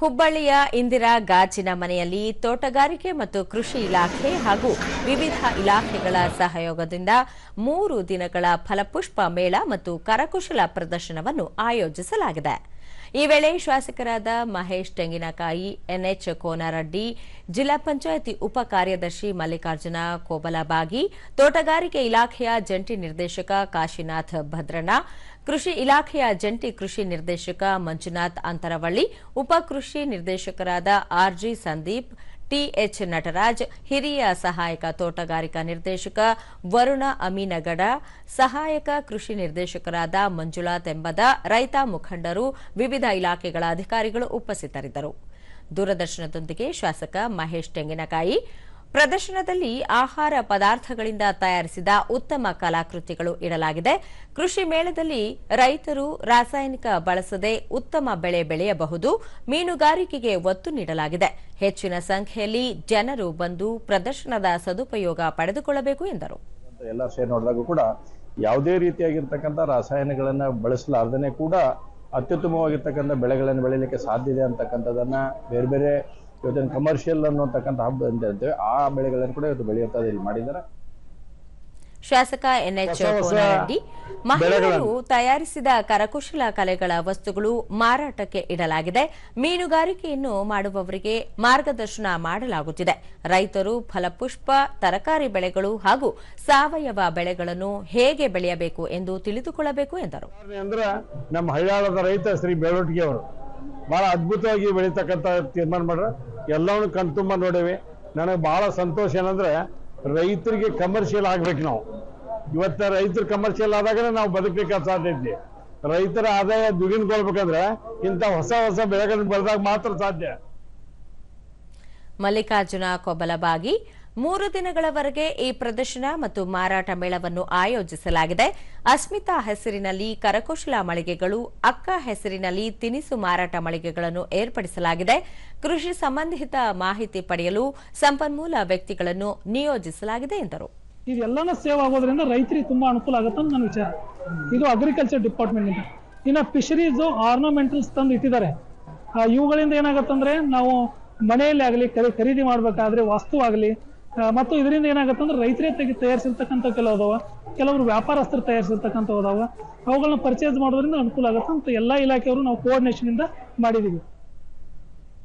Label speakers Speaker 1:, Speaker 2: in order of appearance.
Speaker 1: ಹುಬ್ಬಳ್ಳಿಯ ಇಂದಿರಾ ಗಾಜಿನ ಮನೆಯಲ್ಲಿ ತೋಟಗಾರಿಕೆ ಮತ್ತು ಕೃಷಿ ಇಲಾಖೆ ಹಾಗೂ ವಿವಿಧ ಇಲಾಖೆಗಳ ಸಹಯೋಗದಿಂದ 3 ದಿನಗಳ ಫಲಪುಷ್ಪ ಮೇಳ ಮತ್ತು ಕರಕುಶಲ ಪ್ರದರ್ಶನವನ್ನು ಆಯೋಜಿಸಲಾಗಿದೆ. ಈ ವೇಳೆ ಶಾಸಕರಾದ ಮಹೇಶ್ ತೆಂಗಿನಕಾಯಿ, ಎನ್ಎಚ್ ಕೋನರಡ್ಡಿ, ಜಿಲ್ಲಾ ಪಂಚಾಯಿತಿ ಉಪ ಕಾರ್ಯದರ್ಶಿ ಮಲ್ಲಿಕಾರ್ಜುನ ಕೋಬಲಬಾಗಿ, ತೋಟಗಾರಿಕೆ ಇಲಾಖೆಯ ಜಂಟಿ ನಿರ್ದೇಶಕ ಕಾಶಿನಾಥ್ ಭದ್ರಣ್ಣ, ಕೃಷಿ ಇಲಾಖೆಯ ಜಂಟಿ ಕೃಷಿ ನಿರ್ದೇಶಕ ಮಂಜುನಾಥ್ ಅಂತರವಳ್ಳಿ, ಉಪ ಕೃಷಿ ನಿರ್ದೇಶಕರಾದ ಆರ್ಜಿ ಸಂದೀಪ್, ಟಿಎಚ್ ನಟರಾಜ್, ಹಿರಿಯ ಸಹಾಯಕ ತೋಟಗಾರಿಕಾ ನಿರ್ದೇಶಕ ವರುಣ ಅಮೀನಗಡ, ಸಹಾಯಕ ಕೃಷಿ ನಿರ್ದೇಶಕರಾದ ಮಂಜುಳಾ ತೆಂಬದ, ರೈತ ಮುಖಂಡರು, ವಿವಿಧ ಇಲಾಖೆಗಳ ಅಧಿಕಾರಿಗಳು ಉಪಸ್ಥಿತರಿದ್ದರು. ದೂರದರ್ಶನದೊಂದಿಗೆ ಶಾಸಕ ಮಹೇಶ್ ತೆಂಗಿನಕಾಯಿ, ಪ್ರದರ್ಶನದಲ್ಲಿ ಆಹಾರ ಪದಾರ್ಥಗಳಿಂದ ತಯಾರಿಸಿದ ಉತ್ತಮ ಕಲಾಕೃತಿಗಳು ಇಡಲಾಗಿದೆ. ಕೃಷಿ ಮೇಳದಲ್ಲಿ ರೈತರು ರಾಸಾಯನಿಕ ಬಳಸದೆ ಉತ್ತಮ ಬೆಳೆ ಬೆಳೆಯಬಹುದು. ಮೀನುಗಾರಿಕೆಗೆ ಒತ್ತು ನೀಡಲಾಗಿದೆ. ಹೆಚ್ಚಿನ ಸಂಖ್ಯೆಯಲ್ಲಿ ಜನರು ಬಂದು ಪ್ರದರ್ಶನದ ಸದುಪಯೋಗ ಪಡೆದುಕೊಳ್ಳಬೇಕು ಎಂದರು.
Speaker 2: ಎಲ್ಲ ಸೇರಿ ನೋಡಿದಾಗ ಕೂಡ ಯಾವುದೇ ರೀತಿಯಾಗಿರ್ತಕ್ಕಂಥ ರಾಸಾಯನಿಕಗಳನ್ನು ಬಳಸಲಾರ್ದೇ ಕೂಡ ಅತ್ಯುತ್ತಮವಾಗಿರ್ತಕ್ಕಂಥ ಬೆಳೆಗಳನ್ನು ಬೆಳೀಲಿಕ್ಕೆ ಸಾಧ್ಯ ಇದೆ ಅಂತಕ್ಕಂಥದ್ದನ್ನ ಬೇರೆ ಬೇರೆ ಇವತ್ತಿನ ಕಮರ್ಷಿಯಲ್ ಅನ್ನೋತಕ್ಕಂಥ ಹಬ್ಬ ಅಂತ ಹೇಳ್ತೇವೆ, ಆ ಬೆಳೆಗಳನ್ನು ಕೂಡ ಇವತ್ತು ಬೆಳೆಯುತ್ತಾ ಇಲ್ಲಿ ಮಾಡಿದ್ದಾರೆ.
Speaker 1: ಶಾಸಕ ಎನ್ಎಚ್ ಕೋನರಡ್ಡಿ, ಮಹಿಳೆಯರು ತಯಾರಿಸಿದ ಕರಕುಶಲ ಕಲೆಗಳ ವಸ್ತುಗಳು ಮಾರಾಟಕ್ಕೆ ಇಡಲಾಗಿದೆ. ಮೀನುಗಾರಿಕೆಯನ್ನು ಮಾಡುವವರಿಗೆ ಮಾರ್ಗದರ್ಶನ ಮಾಡಲಾಗುತ್ತಿದೆ. ರೈತರು ಫಲಪುಷ್ಪ, ತರಕಾರಿ ಬೆಳೆಗಳು ಹಾಗೂ ಸಾವಯವ ಬೆಳೆಗಳನ್ನು ಹೇಗೆ ಬೆಳೆಯಬೇಕು ಎಂದು ತಿಳಿದುಕೊಳ್ಳಬೇಕು ಎಂದರು.
Speaker 2: ನಮ್ಮ ಹಳ್ಯಾಳದ ರೈತ ಶ್ರೀ ಬೇಳೊಟ್ಟಿಗೆ ಅವರು ಬಹಳ ಅದ್ಭುತವಾಗಿ ಬೆಳೀತಕ್ಕಂಥ ತೀರ್ಮಾನ ಮಾಡ್ರೆ ಎಲ್ಲವನ್ನೂ ಕಣ್ತುಂಬ ನೋಡೇವಿ. ನನಗೆ ಬಹಳ ಸಂತೋಷ ಏನಂದ್ರೆ ರೈತರಿಗೆ ಕಮರ್ಷಿಯಲ್ ಆಗ್ಬೇಕು. ನಾವು ಇವತ್ತ ರೈತರು ಕಮರ್ಷಿಯಲ್ ಆದಾಗ ನಾವು ಬದುಕಲಿಕ್ಕೆ ಸಾಧ್ಯ ಐತಿ. ರೈತರ ಆದಾಯ ದುಡಿನ್ಕೊಳ್ಬೇಕಂದ್ರೆ ಇಂಥ ಹೊಸ ಹೊಸ ಬೆಳೆಗಳನ್ನು ಬೆಳೆದಾಗ ಮಾತ್ರ ಸಾಧ್ಯ.
Speaker 1: ಮಲ್ಲಿಕಾರ್ಜುನ ಕೋಬಲಬಾಗಿ, 3 ದಿನಗಳವರೆಗೆ ಈ ಪ್ರದರ್ಶನ ಮತ್ತು ಮಾರಾಟ ಮೇಳವನ್ನು ಆಯೋಜಿಸಲಾಗಿದೆ. ಅಸ್ಮಿತಾ ಹೆಸರಿನಲ್ಲಿ ಕರಕುಶಲ ಮಳಿಗೆಗಳು, ಅಕ್ಕ ಹೆಸರಿನಲ್ಲಿ ತಿನಿಸು ಮಾರಾಟ ಮಳಿಗೆಗಳನ್ನು ಏರ್ಪಡಿಸಲಾಗಿದೆ. ಕೃಷಿ ಸಂಬಂಧಿತ ಮಾಹಿತಿ ಪಡೆಯಲು ಸಂಪನ್ಮೂಲ ವ್ಯಕ್ತಿಗಳನ್ನು ನಿಯೋಜಿಸಲಾಗಿದೆ ಎಂದರು.
Speaker 3: ಇದೆಲ್ಲನೂ ಸೇವ್ ಆಗೋದ್ರಿಂದ ರೈತರಿಗೆ ತುಂಬಾ ಅನುಕೂಲ ಆಗುತ್ತೆ ಅಂತ ನನ್ನ ವಿಚಾರ. ಇದು ಅಗ್ರಿಕಲ್ಚರ್ ಡಿಪಾರ್ಟ್ಮೆಂಟ್ ಇಂದ. ಇನ್ನು ಫಿಶರೀಸ್ ಆರ್ನಮೆಂಟಲ್ಸ್ ತಂದು ಇಟ್ಟಿದ್ದಾರೆ. ಇವುಗಳಿಂದ ಏನಾಗುತ್ತಂದ್ರೆ ನಾವು ಮನೆಯಲ್ಲಿ ಆಗಲಿ ಖರೀದಿ ಮಾಡಬೇಕಾದ್ರೆ ವಸ್ತು ಆಗಲಿ ಮತ್ತು ಇದರಿಂದ ಏನಾಗುತ್ತೆ ಅಂದ್ರೆ ರೈತರೇ ತಯಾರಿಸಿರ್ತಕ್ಕಂಥ ಕೆಲವರು ವ್ಯಾಪಾರಸ್ಥರು ತಯಾರಿಸಿರ್ತಕ್ಕಂಥವು ಅದಾವ. ಅವುಗಳನ್ನ ಪರ್ಚೇಸ್ ಮಾಡೋದ್ರಿಂದ ಅನುಕೂಲ ಆಗುತ್ತೆ ಅಂತ ಎಲ್ಲ ಇಲಾಖೆಯವರು ನಾವು ಕೋಆರ್ಡಿನೇಷನ್ ಇಂದ ಮಾಡಿದೀವಿ.